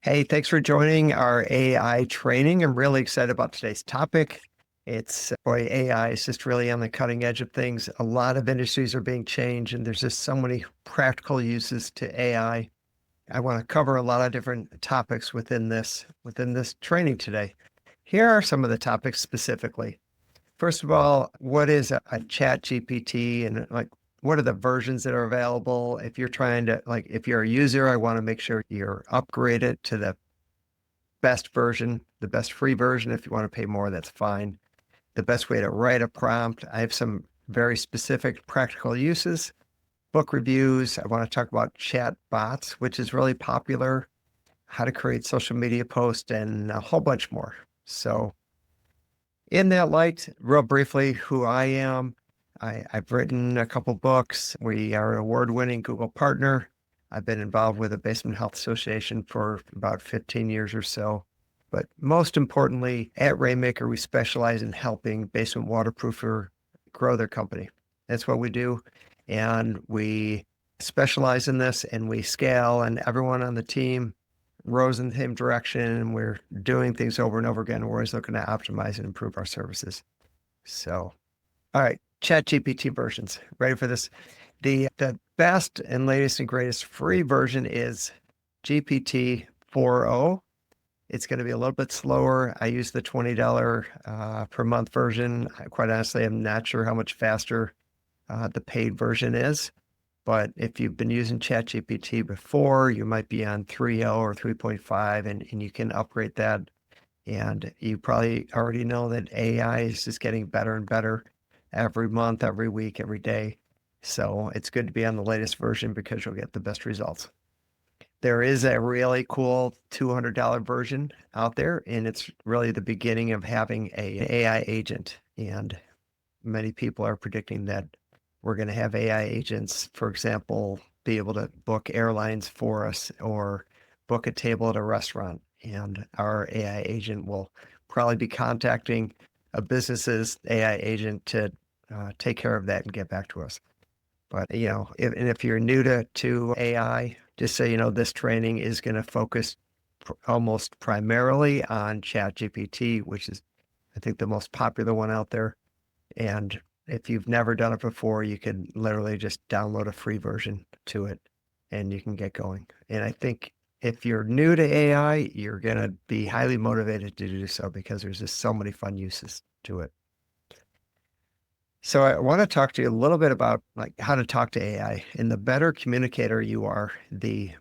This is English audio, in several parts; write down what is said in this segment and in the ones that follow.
Hey, thanks for joining our AI training. I'm really excited about today's topic. Boy, AI is just really on the cutting edge of things. A lot of industries are being changed, and there's just so many practical uses to AI. I want to cover a lot of different topics within this training today. Here are some of the topics specifically. First of all, what is a chat GPT and what are the versions that are available? If you're trying to, if you're a user, I want to make sure you're upgraded to the best version, the best free version. If you want to pay more, that's fine. The best way to write a prompt. I have some very specific practical uses, book reviews. I want to talk about chat bots, which is really popular, how to create social media posts, and a whole bunch more. So in that light, real briefly, who I am. I've written a couple books. We are an award-winning Google partner. I've been involved with the Basement Health Association for about 15 years or so. But most importantly, at Rainmaker, we specialize in helping basement waterproofer grow their company. That's what we do. And we specialize in this and we scale, and everyone on the team rows in the same direction. And we're doing things over and over again. We're always looking to optimize and improve our services. So, all right, Chat GPT versions. Ready for this? The best and latest and greatest free version is GPT 4.0. It's going to be a little bit slower. I use the $20 per month version. Quite honestly, I'm not sure how much faster the paid version is. But if you've been using ChatGPT before, you might be on 3.0 or 3.5, and you can upgrade that. And you probably already know that AI is just getting better and better every month, every week, every day. So it's good to be on the latest version because you'll get the best results. There is a really cool $200 version out there, and it's really the beginning of having an AI agent. And many people are predicting that we're going to have AI agents, for example, be able to book airlines for us or book a table at a restaurant. And our AI agent will probably be contacting a business's AI agent to take care of that and get back to us. But, if you're new to AI, just so you know, this training is going to focus almost primarily on ChatGPT, which is, I think, the most popular one out there. And if you've never done it before, you can literally just download a free version to it and you can get going. And I think if you're new to AI, you're going to be highly motivated to do so because there's just so many fun uses to it. So I want to talk to you a little bit about how to talk to AI. And the better communicator you are, the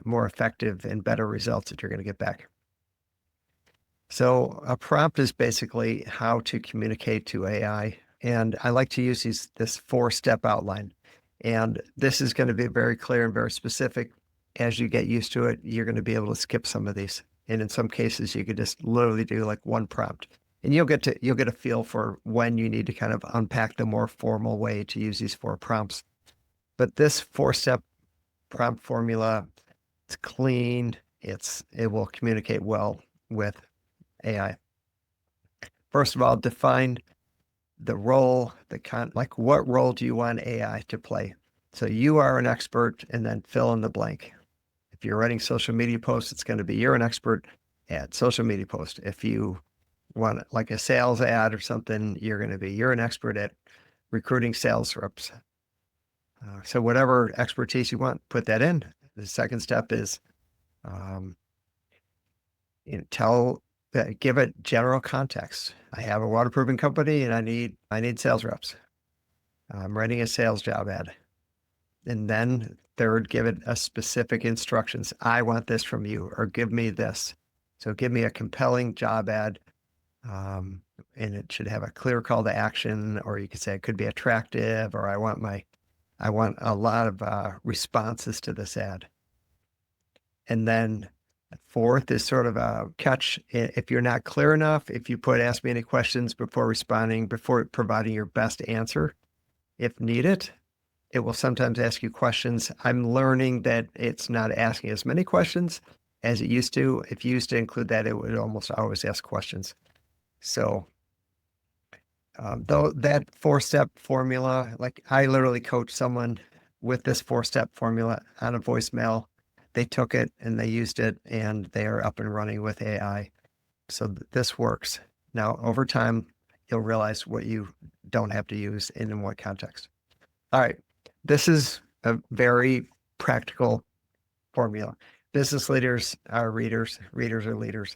more effective and better results that you're going to get back. So a prompt is basically how to communicate to AI. And I like to use this 4-step outline. And this is going to be very clear and very specific. As you get used to it, you're going to be able to skip some of these. And in some cases, you could just literally do like one prompt. And you'll get a feel for when you need to kind of unpack the more formal way to use these 4 prompts. But this 4-step prompt formula, it's clean. It will communicate well with AI. First of all, define the role, what role do you want AI to play? So you are an expert, and then fill in the blank. If you're writing social media posts, it's going to be you're an expert at social media posts. If you want like a sales ad or something, you're an expert at recruiting sales reps. So whatever expertise you want, put that in. The second step is give it general context. I have a waterproofing company and I need sales reps. I'm writing a sales job ad. And then third, give it a specific instructions. I want this from you, or give me this. So give me a compelling job ad. And it should have a clear call to action, or you could say it could be attractive, or I want a lot of responses to this ad. And then fourth is sort of a catch. If you're not clear enough, if you ask me any questions before responding, before providing your best answer, if needed, it will sometimes ask you questions. I'm learning that it's not asking as many questions as it used to. If you used to include that, it would almost always ask questions. So though that 4-step formula, like I literally coach someone with this 4-step formula on a voicemail. they took it and they used it and they are up and running with AI. So this works. Now, over time, you'll realize what you don't have to use and in what context. All right. This is a very practical formula. Business leaders are readers, readers are leaders,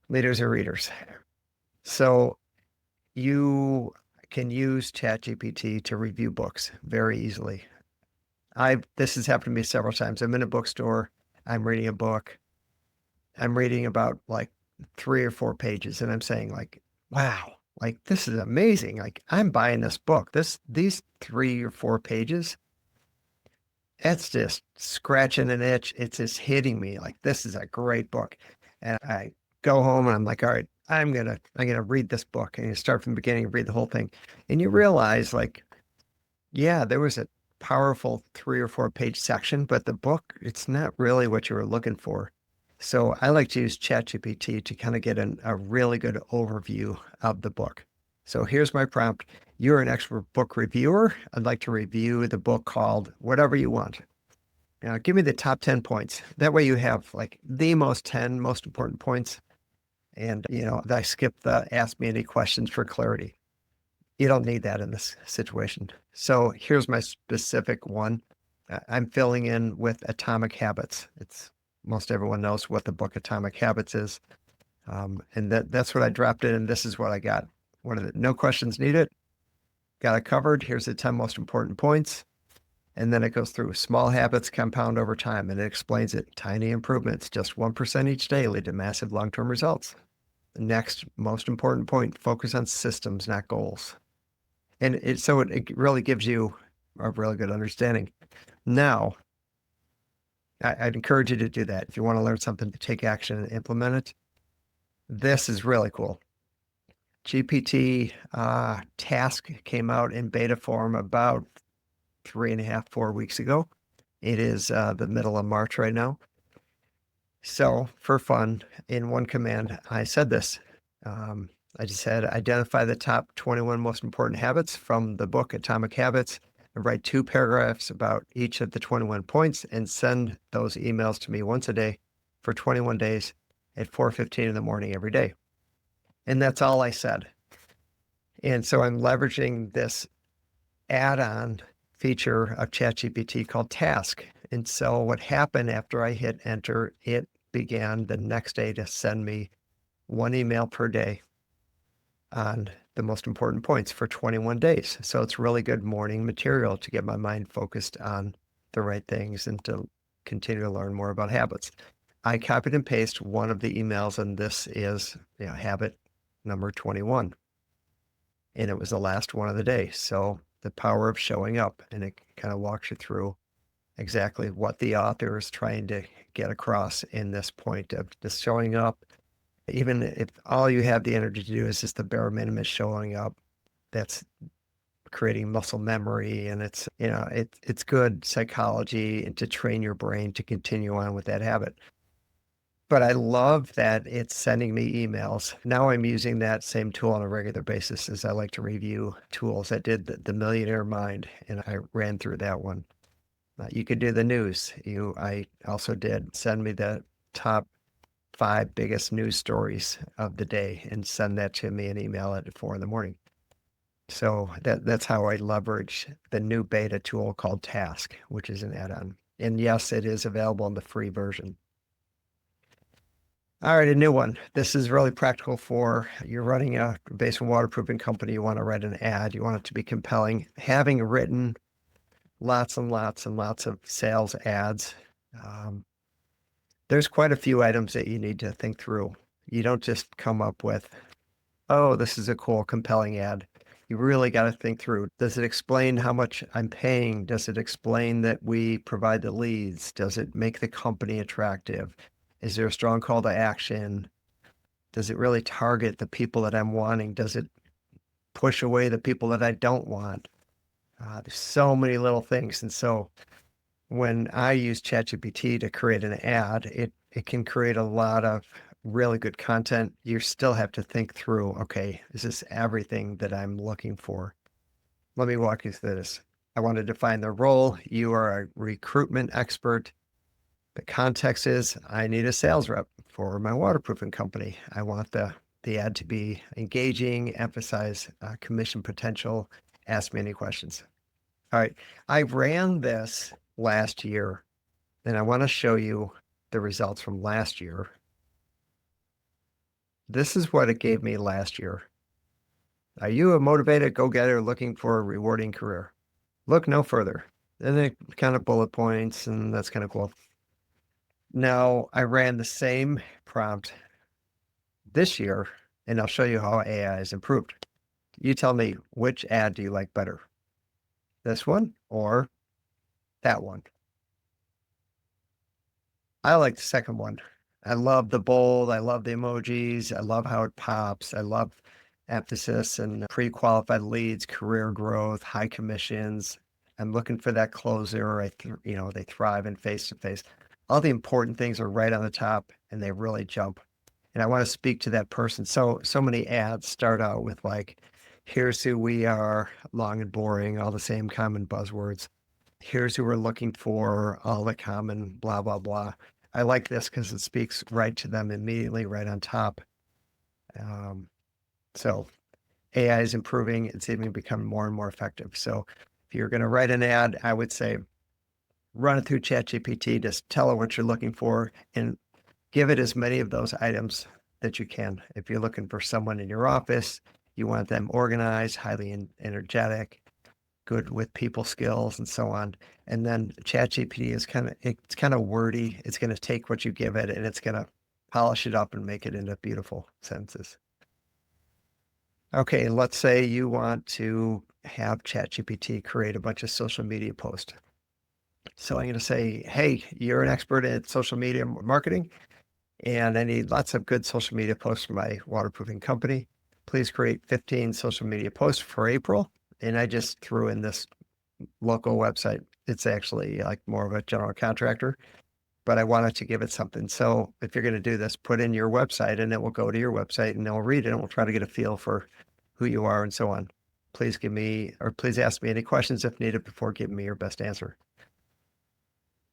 leaders are readers. So you can use ChatGPT to review books very easily. This has happened to me several times. I'm in a bookstore, I'm reading a book, I'm reading about like 3 or 4 pages, and I'm saying like, wow, like this is amazing. Like I'm buying this book. These 3 or 4 pages, it's just scratching an itch. It's just hitting me like this is a great book. And I go home and I'm like, all right, I'm gonna read this book. And you start from the beginning, read the whole thing. And you realize like, yeah, there was a powerful 3 or 4 page section, but the book, it's not really what you were looking for. So I like to use ChatGPT to kind of get a really good overview of the book. So here's my prompt. You're an expert book reviewer. I'd like to review the book called whatever you want. Now, give me the top 10 points. That way you have like the 10 most important points. And, I skip the ask me any questions for clarity. You don't need that in this situation. So here's my specific one. I'm filling in with Atomic Habits. Most everyone knows what the book Atomic Habits is. And that's what I dropped in, and this is what I got. No questions needed. Got it covered. Here's the 10 most important points. And then it goes through small habits compound over time, and it explains it. Tiny improvements, just 1% each day lead to massive long-term results. The next most important point, focus on systems, not goals. And it really gives you a really good understanding. Now, I'd encourage you to do that. If you want to learn something, to take action and implement it. This is really cool. GPT Task came out in beta form about 3.5, 4 weeks ago. It is the middle of March right now. So for fun, in one command, I said this. I just said, identify the top 21 most important habits from the book Atomic Habits, and write 2 paragraphs about each of the 21 points and send those emails to me once a day for 21 days at 4:15 in the morning every day. And that's all I said. And so I'm leveraging this add-on feature of ChatGPT called Task. And so what happened after I hit enter, it began the next day to send me 1 email per day on the most important points for 21 days. So it's really good morning material to get my mind focused on the right things and to continue to learn more about habits. I copied and pasted one of the emails, and this is habit number 21. And it was the last one of the day. So the power of showing up, and it kind of walks you through exactly what the author is trying to get across in this point of just showing up. Even if all you have the energy to do is just the bare minimum is showing up, that's creating muscle memory, and it's good psychology and to train your brain to continue on with that habit. But I love that it's sending me emails. Now I'm using that same tool on a regular basis as I like to review tools. I did the Millionaire Mind, and I ran through that one. You could do the news. I also did send me the top 5 biggest news stories of the day and send that to me an email at 4 in the morning. So that's how I leverage the new beta tool called Task, which is an add-on. And yes, it is available in the free version. All right, a new one. This is really practical for you're running a basement waterproofing company. You want to write an ad. You want it to be compelling. Having written lots and lots and lots of sales ads, there's quite a few items that you need to think through. You don't just come up with, oh, this is a cool, compelling ad. You really got to think through. Does it explain how much I'm paying? Does it explain that we provide the leads? Does it make the company attractive? Is there a strong call to action? Does it really target the people that I'm wanting? Does it push away the people that I don't want? There's so many little things. And so when I use ChatGPT to create an ad, it can create a lot of really good content. You still have to think through, okay, is this everything that I'm looking for? Let me walk you through this. I want to define the role. You are a recruitment expert. The context is I need a sales rep for my waterproofing company. I want the ad to be engaging, emphasize commission potential, ask me any questions. All right. I ran this last year, and I want to show you the results from last year. This is what it gave me last year. Are you a motivated go-getter looking for a rewarding career? Look no further. And then kind of bullet points, and that's kind of cool. Now, I ran the same prompt this year, and I'll show you how AI has improved. You tell me, which ad do you like better? This one or that one? I like the second one. I love the bold. I love the emojis. I love how it pops. I love emphasis and pre-qualified leads, career growth, high commissions. I'm looking for that closer. They thrive in face-to-face. All the important things are right on the top, and they really jump. And I want to speak to that person. So many ads start out with like, here's who we are, long and boring, all the same common buzzwords. Here's who we're looking for, all the common blah, blah, blah. I like this because it speaks right to them immediately, right on top. So AI is improving. It's even becoming more and more effective. So if you're going to write an ad, I would say run it through ChatGPT, just tell it what you're looking for and give it as many of those items that you can. If you're looking for someone in your office, you want them organized, highly energetic, good with people skills and so on. And then ChatGPT is it's kind of wordy. It's going to take what you give it and it's going to polish it up and make it into beautiful sentences. Okay, let's say you want to have ChatGPT create a bunch of social media posts. So I'm going to say, hey, you're an expert at social media marketing, and I need lots of good social media posts for my waterproofing company. Please create 15 social media posts for April. And I just threw in this local website. It's actually like more of a general contractor, but I wanted to give it something. So if you're going to do this, put in your website and it will go to your website and they'll read it and we'll try to get a feel for who you are and so on. Please please ask me any questions if needed before giving me your best answer.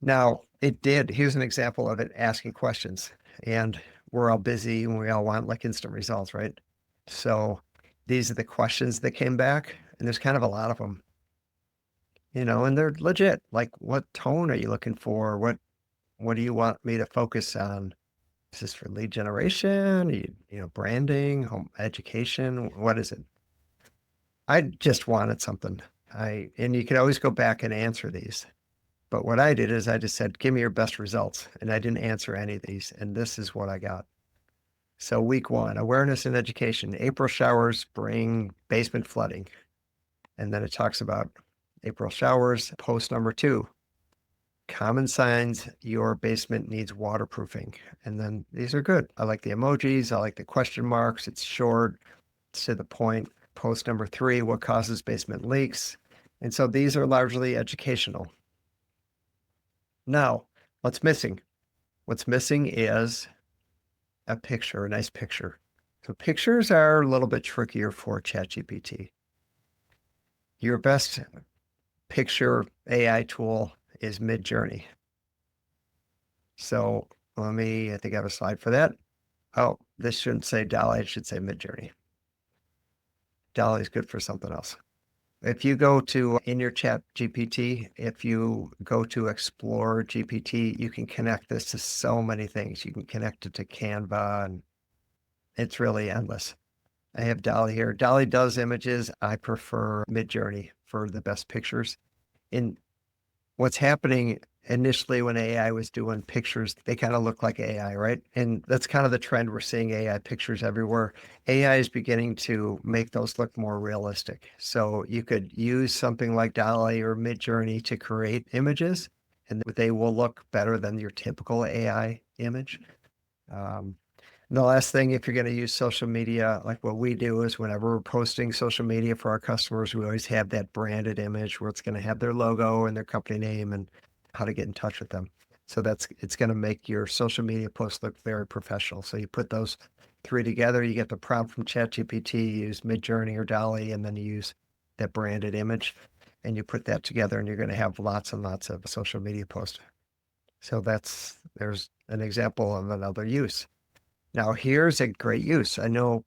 Now, here's an example of it asking questions, and we're all busy and we all want like instant results, right? So these are the questions that came back, and there's kind of a lot of them, and they're legit. Like, what tone are you looking for? What do you want me to focus on? Is this for lead generation? Branding, home education? What is it? I just wanted something. And you could always go back and answer these. But what I did is I just said, give me your best results. And I didn't answer any of these. And this is what I got. So week 1, awareness and education, April showers bring basement flooding. And then it talks about April showers. Post number 2, common signs your basement needs waterproofing. And then these are good. I like the emojis. I like the question marks. It's short, it's to the point. Post number 3, what causes basement leaks? And so these are largely educational. Now, what's missing? What's missing is a picture, a nice picture. So pictures are a little bit trickier for ChatGPT. Your best picture AI tool is Midjourney. So I think I have a slide for that. Oh, this shouldn't say DALL-E, it should say Midjourney. DALL-E is good for something else. If you go to in your chat GPT, if you go to Explore GPT, you can connect this to so many things. You can connect it to Canva, and it's really endless. I have DALL-E here. DALL-E does images. I prefer Midjourney for the best pictures. And what's happening initially when AI was doing pictures, they kind of look like AI, right? And that's kind of the trend. We're seeing AI pictures everywhere. AI is beginning to make those look more realistic. So you could use something like DALL-E or Midjourney to create images, and they will look better than your typical AI image. The last thing, if you're going to use social media, like what we do is whenever we're posting social media for our customers, we always have that branded image where it's going to have their logo and their company name and how to get in touch with them. So it's going to make your social media posts look very professional. So you put those 3 together, you get the prompt from ChatGPT, you use Midjourney or DALL-E, and then you use that branded image, and you put that together, and you're going to have lots and lots of social media posts. So there's an example of another use. Now, here's a great use. I know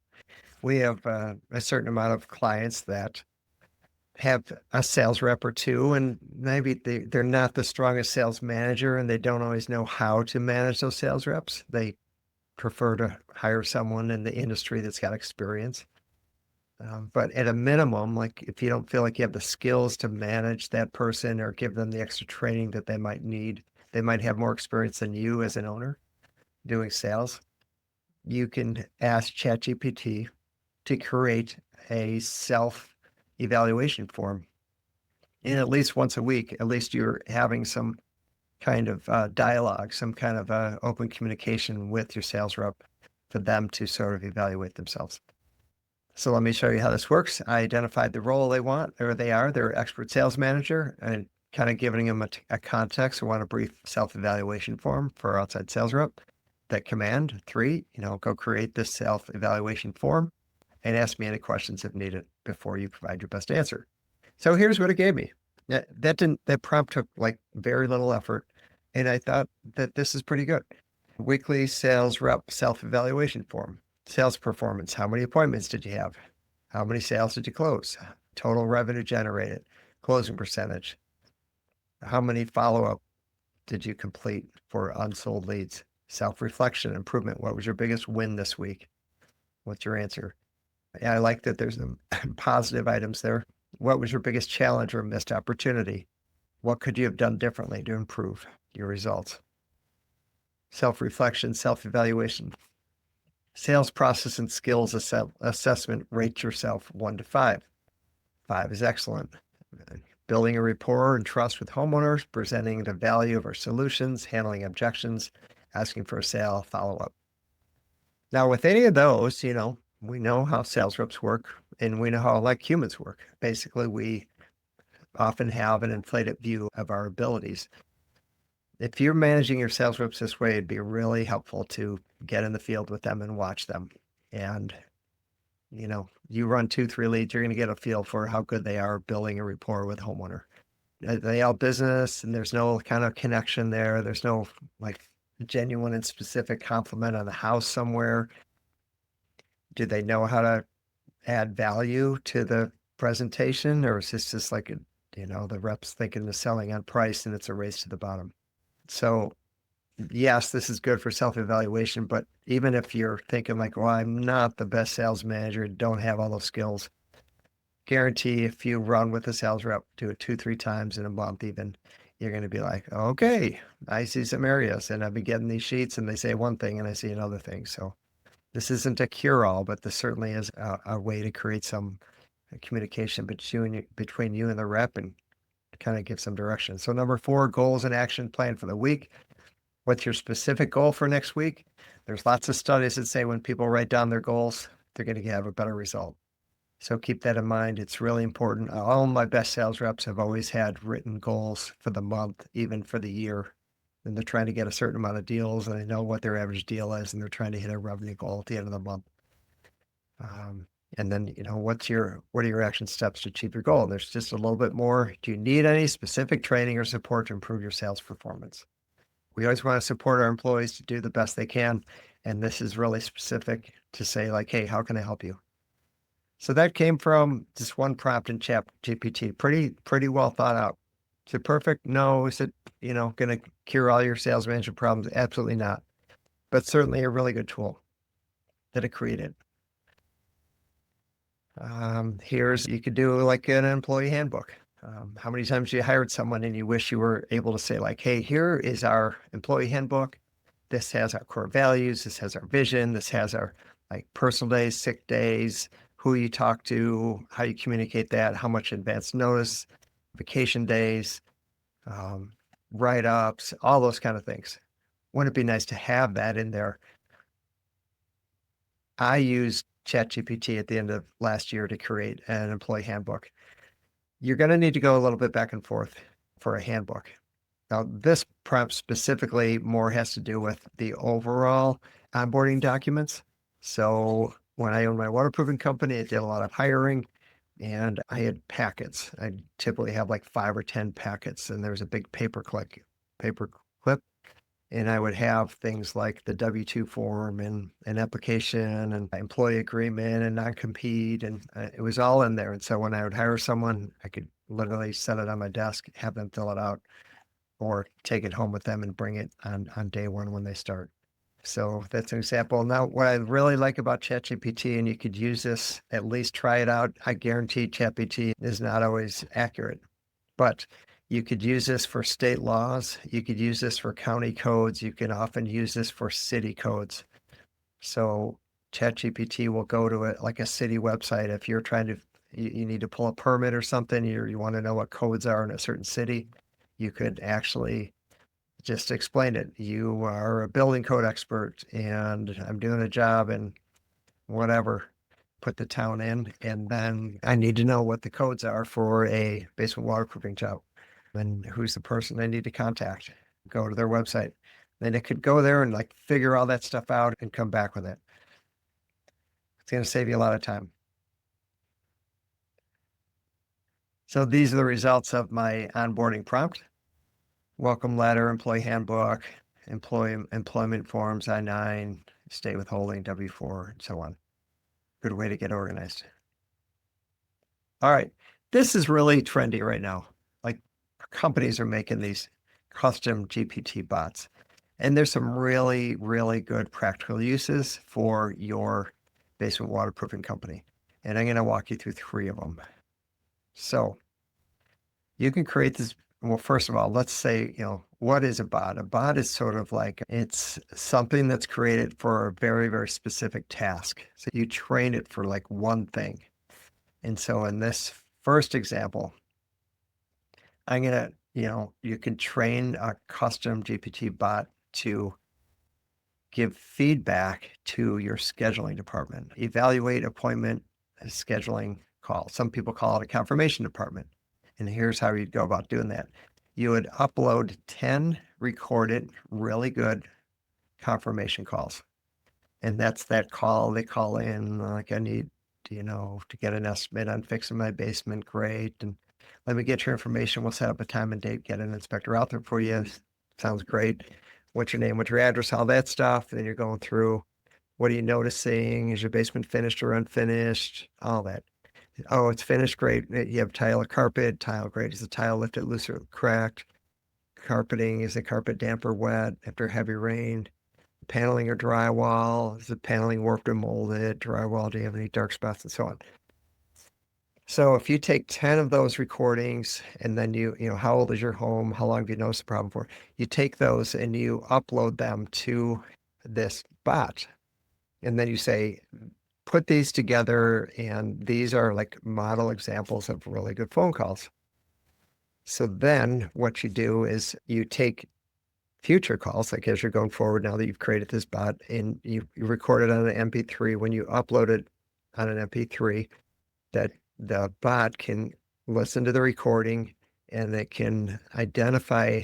we have a certain amount of clients that have a sales rep or two, and maybe they're not the strongest sales manager and they don't always know how to manage those sales reps. They prefer to hire someone in the industry that's got experience. But at a minimum, like if you don't feel like you have the skills to manage that person or give them the extra training that they might need, they might have more experience than you as an owner doing sales. You can ask ChatGPT to create a self evaluation form. And at least once a week, at least you're having some kind of dialogue, some kind of open communication with your sales rep for them to sort of evaluate themselves. So let me show you how this works. I identified the role they want, or they are, they're expert sales manager, and kind of giving them a context. I want a brief self-evaluation form for our outside sales rep. That command 3, go create this self-evaluation form and ask me any questions if needed before you provide your best answer. So here's what it gave me. That prompt took like very little effort. And I thought that this is pretty good. Weekly sales rep self-evaluation form. Sales performance. How many appointments did you have? How many sales did you close? Total revenue generated. Closing percentage. How many follow-up did you complete for unsold leads? Self-reflection, improvement. What was your biggest win this week? What's your answer? Yeah, I like that there's some positive items there. What was your biggest challenge or missed opportunity? What could you have done differently to improve your results? Self-reflection, self-evaluation. Sales process and skills assessment. Rate yourself 1 to 5. 5 is excellent. Building a rapport and trust with homeowners, presenting the value of our solutions, handling objections, asking for a sale, follow-up. Now, with any of those, we know how sales reps work and we know how like humans work. Basically, we often have an inflated view of our abilities. If you're managing your sales reps this way, it'd be really helpful to get in the field with them and watch them. And, you run 2, 3 leads, you're going to get a feel for how good they are building a rapport with a homeowner. Are they all business and there's no kind of connection there? There's no like genuine and specific compliment on the house somewhere? Do they know how to add value to the presentation? Or is this just like, the reps thinking they're selling on price and it's a race to the bottom? So yes, this is good for self-evaluation, but even if you're thinking like, well, I'm not the best sales manager, don't have all those skills, guarantee if you run with a sales rep, do it 2, 3 times in a month even, you're going to be like, okay, I see some areas and I've been getting these sheets and they say one thing and I see another thing. So this isn't a cure-all, but this certainly is a way to create some communication between you and the rep and kind of give some direction. So number 4, goals and action plan for the week. What's your specific goal for next week? There's lots of studies that say when people write down their goals, they're going to have a better result. So keep that in mind. It's really important. All my best sales reps have always had written goals for the month, even for the year. And they're trying to get a certain amount of deals and they know what their average deal is and they're trying to hit a revenue goal at the end of the month. And then, what are your action steps to achieve your goal? And there's just a little bit more. Do you need any specific training or support to improve your sales performance? We always want to support our employees to do the best they can. And this is really specific to say like, hey, how can I help you? So that came from just one prompt in Chat GPT. Pretty well thought out. Is it perfect? No. Is it, going to cure all your sales management problems? Absolutely not. But certainly a really good tool that it created. You could do like an employee handbook. How many times you hired someone and you wish you were able to say like, hey, here is our employee handbook. This has our core values. This has our vision. This has our like personal days, sick days, who you talk to, how you communicate that, how much advance notice, vacation days, write-ups, all those kind of things. Wouldn't it be nice to have that in there? I used ChatGPT at the end of last year to create an employee handbook. You're going to need to go a little bit back and forth for a handbook. Now, this prompt specifically more has to do with the overall onboarding documents. So when I owned my waterproofing company, I did a lot of hiring and I had packets. I typically have like 5 or 10 packets and there's a big paper clip And I would have things like the W-2 form and an application and employee agreement and non-compete. And it was all in there. And so when I would hire someone, I could literally set it on my desk, have them fill it out, or take it home with them and bring it on day one when they start. So that's an example. Now, what I really like about ChatGPT, and you could use this, at least try it out. I guarantee ChatGPT is not always accurate, but you could use this for state laws. You could use this for county codes. You can often use this for city codes. So ChatGPT will go to it like a city website. If you're trying to, you need to pull a permit or something, you want to know what codes are in a certain city, you could actually just explain it. You are a building code expert and I'm doing a job and whatever, put the town in, and then I need to know what the codes are for a basement waterproofing job and who's the person I need to contact. Go to their website. Then it could go there and like figure all that stuff out and come back with it. It's going to save you a lot of time. So these are the results of my onboarding prompt. Welcome letter, employee handbook, employment forms, I-9, state withholding, W-4, and so on. Good way to get organized. All right. This is really trendy right now. Like companies are making these custom GPT bots. And there's some really, really good practical uses for your basement waterproofing company. And I'm going to walk you through 3 of them. So you can create this. Well, first of all, let's say, what is a bot? A bot is sort of like, it's something that's created for a very, very specific task. So you train it for like one thing. And so in this first example, I'm going to, you can train a custom GPT bot to give feedback to your scheduling department, evaluate appointment scheduling calls. Some people call it a confirmation department. And here's how you'd go about doing that. You would upload 10 recorded, really good confirmation calls. And that's that call. They call in like, I need, to get an estimate on fixing my basement. Great. And let me get your information. We'll set up a time and date, get an inspector out there for you. Sounds great. What's your name? What's your address? All that stuff. Then you're going through, what are you noticing? Is your basement finished or unfinished? All that. Oh, it's finished. Great. You have tile or carpet. Tile, great. Is the tile lifted, loose, or cracked? Carpeting, is the carpet damp or wet after heavy rain? Paneling or drywall? Is the paneling warped or molded? Drywall, do you have any dark spots, and so on? So if you take 10 of those recordings and then how old is your home? How long have you noticed the problem for? You take those and you upload them to this bot. And then you say, put these together, and these are like model examples of really good phone calls. So then what you do is you take future calls, like as you're going forward, now that you've created this bot and you record it on an MP3, when you upload it on an MP3, that the bot can listen to the recording and it can identify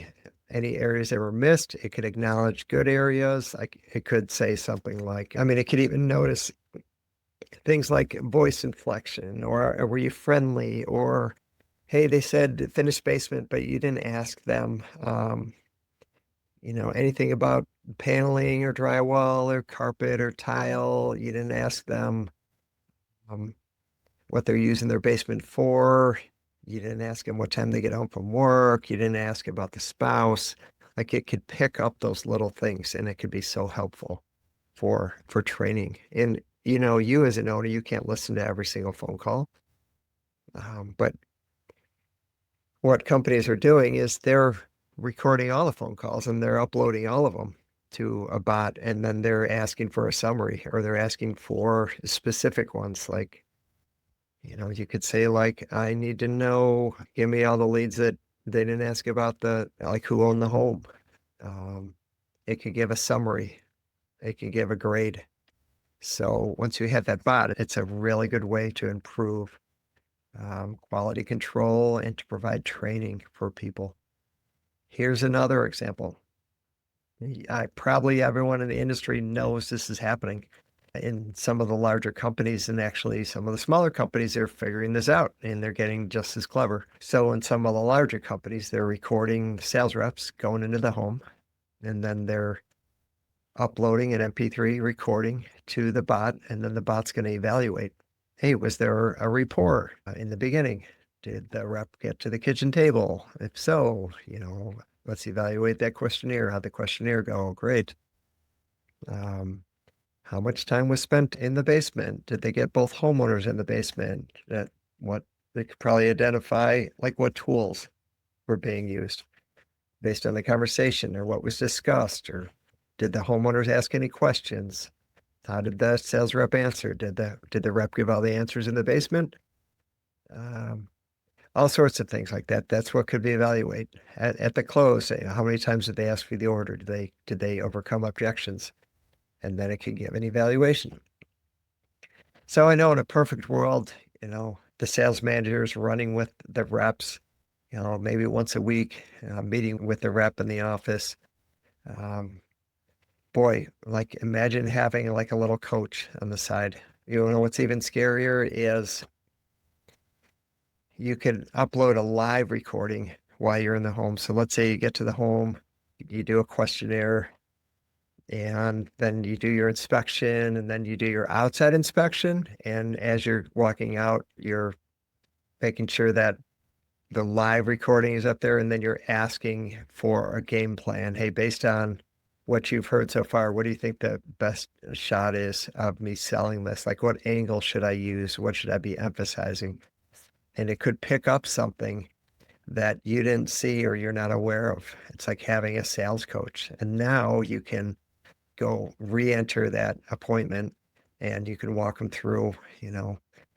any areas that were missed. It could acknowledge good areas. Like it could say something like, it could even notice things like voice inflection, or were you friendly, or hey, they said finished basement, but you didn't ask them, anything about paneling or drywall or carpet or tile. You didn't ask them what they're using their basement for. You didn't ask them what time they get home from work. You didn't ask about the spouse. Like it could pick up those little things, and it could be so helpful for training. And you as an owner, you can't listen to every single phone call. But what companies are doing is they're recording all the phone calls and they're uploading all of them to a bot. And then they're asking for a summary, or they're asking for specific ones. Like, you could say like, I need to know, give me all the leads that they didn't ask about, like who owned the home. It could give a summary. It can give a grade. So once you have that bot, it's a really good way to improve quality control and to provide training for people. Here's another example. Probably everyone in the industry knows this is happening in some of the larger companies, and actually some of the smaller companies, they're figuring this out and they're getting just as clever. So in some of the larger companies, they're recording sales reps going into the home and then they're uploading an MP3 recording to the bot, and then the bot's going to evaluate. Hey, was there a rapport in the beginning? Did the rep get to the kitchen table? If so, let's evaluate that questionnaire. How'd the questionnaire go? Great. How much time was spent in the basement? Did they get both homeowners in the basement? What they could probably identify, like what tools were being used based on the conversation or what was discussed, or did the homeowners ask any questions? How did the sales rep answer? Did the rep give all the answers in the basement? All sorts of things like that. That's what could be evaluated at the close. How many times did they ask for the order? Did they overcome objections? And then it can give an evaluation. So I know in a perfect world, the sales manager is running with the reps, maybe once a week, meeting with the rep in the office. Boy, like imagine having like a little coach on the side. What's even scarier is you can upload a live recording while you're in the home. So let's say you get to the home, you do a questionnaire, and then you do your inspection, and then you do your outside inspection. And as you're walking out, you're making sure that the live recording is up there, and then you're asking for a game plan. Hey, based on what you've heard so far, what do you think the best shot is of me selling this? Like, what angle should I use? What should I be emphasizing? And it could pick up something that you didn't see or you're not aware of. It's like having a sales coach. And now you can go re-enter that appointment and you can walk them through,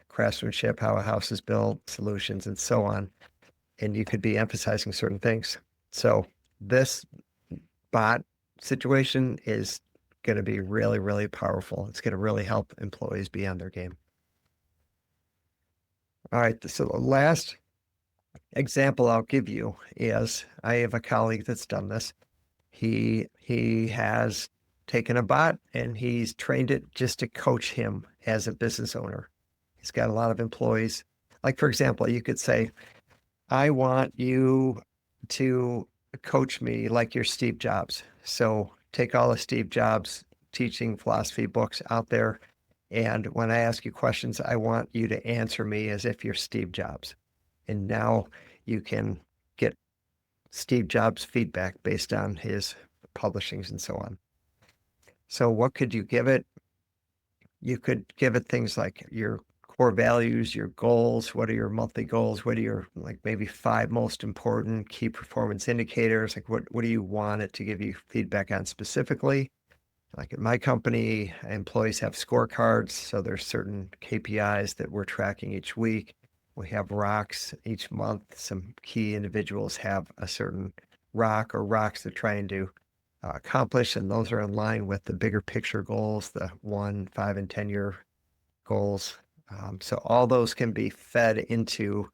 craftsmanship, how a house is built, solutions, and so on. And you could be emphasizing certain things. So this bot situation is going to be really, really powerful. It's going to really help employees be on their game. All right. So the last example I'll give you is I have a colleague that's done this. He has taken a bot and he's trained it just to coach him as a business owner. He's got a lot of employees. Like, for example, you could say, I want you to coach me like you're Steve Jobs. So take all the Steve Jobs teaching philosophy books out there. And when I ask you questions, I want you to answer me as if you're Steve Jobs. And now you can get Steve Jobs feedback based on his publishings and so on. So what could you give it? You could give it things like your core values, your goals. What are your monthly goals? What are your maybe 5 most important key performance indicators? Like what do you want it to give you feedback on specifically? Like at my company, employees have scorecards. So there's certain KPIs that we're tracking each week. We have rocks each month. Some key individuals have a certain rock or rocks they're trying to accomplish, and those are in line with the bigger picture goals, the 1, 5, and 10-year goals. So all those can be fed into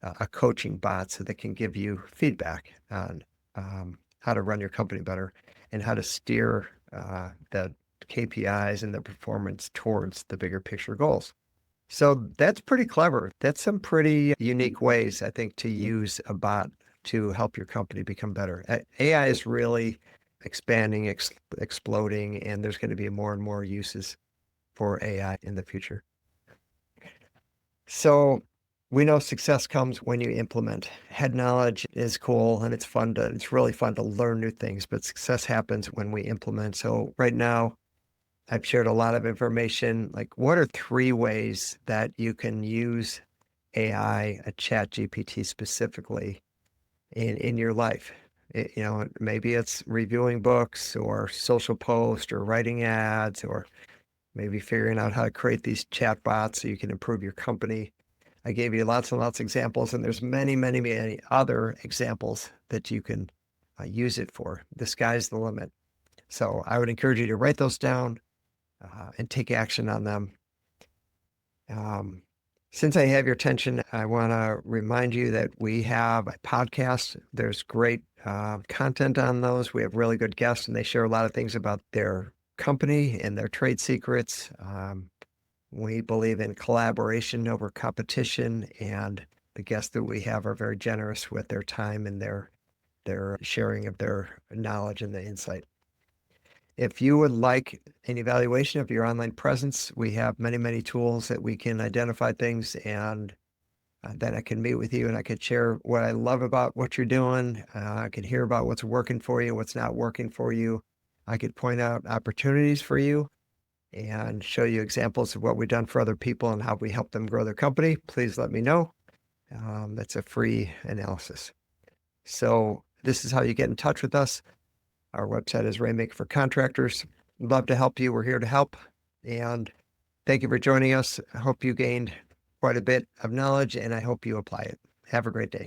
a coaching bot so that can give you feedback on how to run your company better and how to steer the KPIs and the performance towards the bigger picture goals. So that's pretty clever. That's some pretty unique ways, I think, to use a bot to help your company become better. AI is really expanding, exploding, and there's going to be more and more uses for AI in the future. So we know success comes when you implement. Head knowledge is cool and it's really fun to learn new things, but success happens when we implement. So right now, I've shared a lot of information. Like, what are 3 ways that you can use AI, a chat GPT specifically, in your life? Maybe it's reviewing books or social posts or writing ads or maybe figuring out how to create these chat bots so you can improve your company. I gave you lots and lots of examples, and there's many, many, many other examples that you can use it for. The sky's the limit. So I would encourage you to write those down and take action on them. Since I have your attention, I want to remind you that we have a podcast. There's great content on those. We have really good guests, and they share a lot of things about their company and their trade secrets. We believe in collaboration over competition, and the guests that we have are very generous with their time and their their sharing of their knowledge and the insight. If you would like an evaluation of your online presence, we have many, many tools that we can identify things, and then I can meet with you and I could share what I love about what you're doing. I could hear about what's working for you, what's not working for you. I could point out opportunities for you and show you examples of what we've done for other people and how we help them grow their company. Please let me know. That's a free analysis. So this is how you get in touch with us. Our website is Rainmaker for Contractors. We'd love to help you. We're here to help. And thank you for joining us. I hope you gained quite a bit of knowledge and I hope you apply it. Have a great day.